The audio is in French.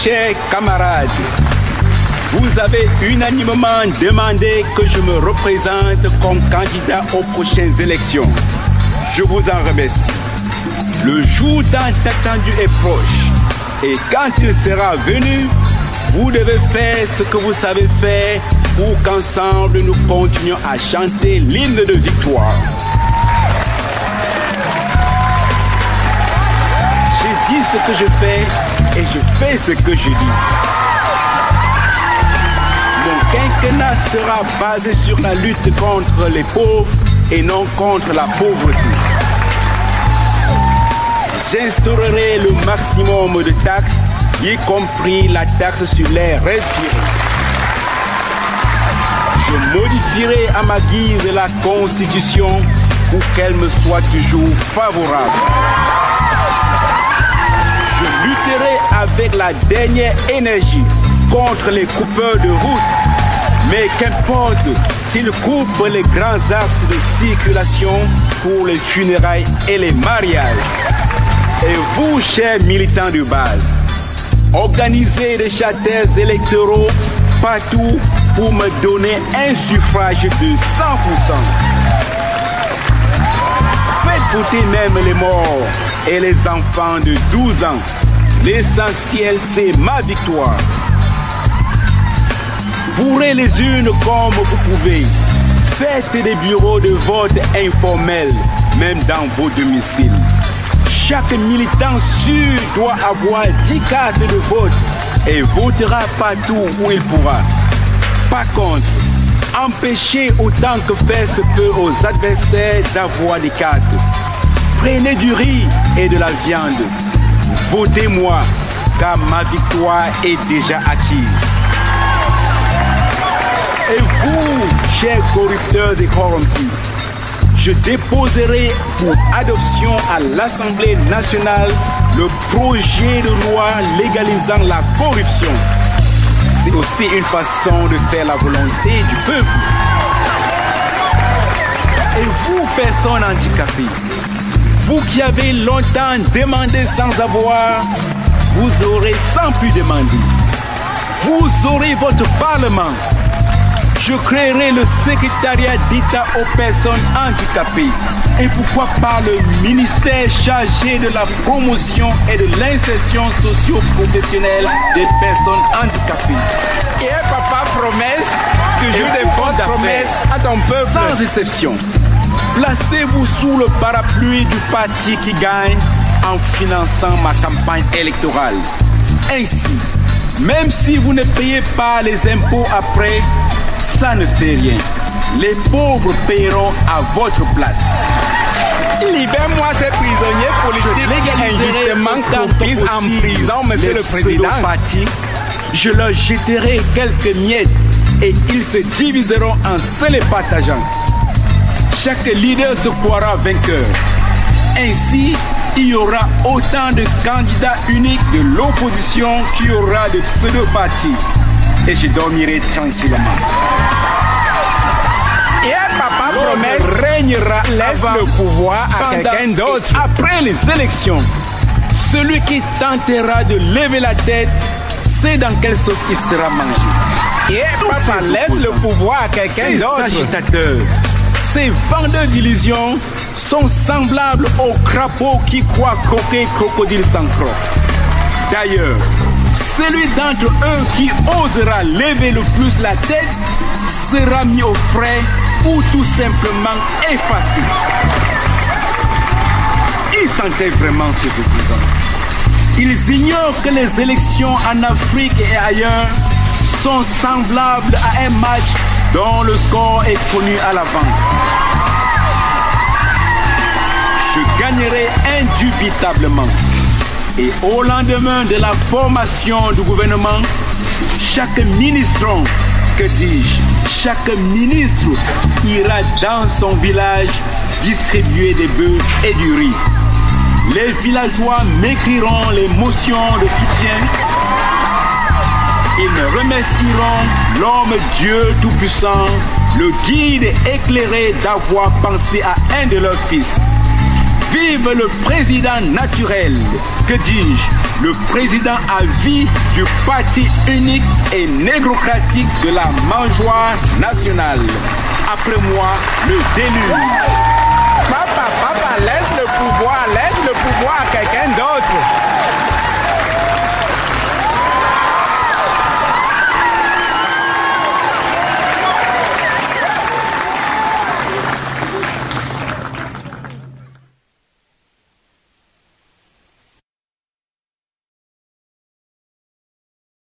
chers camarades, vous avez unanimement demandé que je me représente comme candidat aux prochaines élections. Je vous en remercie. Le jour tant attendu est proche. Et quand il sera venu, vous devez faire ce que vous savez faire pour qu'ensemble nous continuions à chanter l'hymne de victoire. Je dis ce que je fais et je fais ce que je dis. Mon quinquennat sera basé sur la lutte contre les pauvres et non contre la pauvreté. J'instaurerai le maximum de taxes, y compris la taxe sur l'air respiré. Je modifierai à ma guise la Constitution pour qu'elle me soit toujours favorable. Je lutterai avec la dernière énergie contre les coupeurs de route. Mais qu'importe s'ils coupent les grands axes de circulation pour les funérailles et les mariages. Et vous, chers militants de base, organisez des charters électoraux partout pour me donner un suffrage de 100%. Faites voter même les morts et les enfants de 12 ans. L'essentiel, c'est ma victoire. Bourrez les urnes comme vous pouvez. Faites des bureaux de vote informels, même dans vos domiciles. Chaque militant sûr doit avoir 10 cartes de vote et votera partout où il pourra. Par contre, empêchez autant que faire se peut aux adversaires d'avoir des cartes. Prenez du riz et de la viande. Votez-moi, car ma victoire est déjà acquise. Et vous, chers corrupteurs et corrompus, je déposerai pour adoption à l'Assemblée nationale le projet de loi légalisant la corruption. C'est aussi une façon de faire la volonté du peuple. Et vous, personnes handicapées, vous qui avez longtemps demandé sans avoir, vous aurez sans plus demander. Vous aurez votre parlement. Je créerai le secrétariat d'État aux personnes handicapées. Et pourquoi pas le ministère chargé de la promotion et de l'insertion socio-professionnelle des personnes handicapées. Et papa promesse toujours des bonnes promesses à ton peuple. Sans exception. Placez-vous sous le parapluie du parti qui gagne en finançant ma campagne électorale. Ainsi, même si vous ne payez pas les impôts après, ça ne fait rien. Les pauvres paieront à votre place. Libère-moi ces prisonniers politiques injustement compris en prison, monsieur le président. Je leur jeterai quelques miettes et ils se diviseront en se les partageant. Chaque leader se croira vainqueur. Ainsi, il y aura autant de candidats uniques de l'opposition qu'il y aura de pseudo-partis. Et je dormirai tranquillement. Et papa promet régnera, laisse le pouvoir à quelqu'un d'autre. Après les élections, celui qui tentera de lever la tête, c'est dans quelle sauce il sera mangé. Et papa laisse le pouvoir à quelqu'un d'autre. Ces agitateurs, ces vendeurs d'illusions sont semblables aux crapauds qui croient croquer crocodile sans croc. D'ailleurs, celui d'entre eux qui osera lever le plus la tête sera mis au frais ou tout simplement effacé. Ils sentaient vraiment ces opposants. Ils ignorent que les élections en Afrique et ailleurs sont semblables à un match dont le score est connu à l'avance. Je gagnerai indubitablement. Et au lendemain de la formation du gouvernement, chaque ministron, que dis-je, chaque ministre ira dans son village distribuer des bœufs et du riz. Les villageois m'écriront les motions de soutien. Ils me remercieront l'homme Dieu Tout-Puissant, le guide éclairé d'avoir pensé à un de leurs fils. Vive le président naturel, que dis-je, le président à vie du parti unique et négrocratique de la mangeoire nationale. Après moi, le déluge.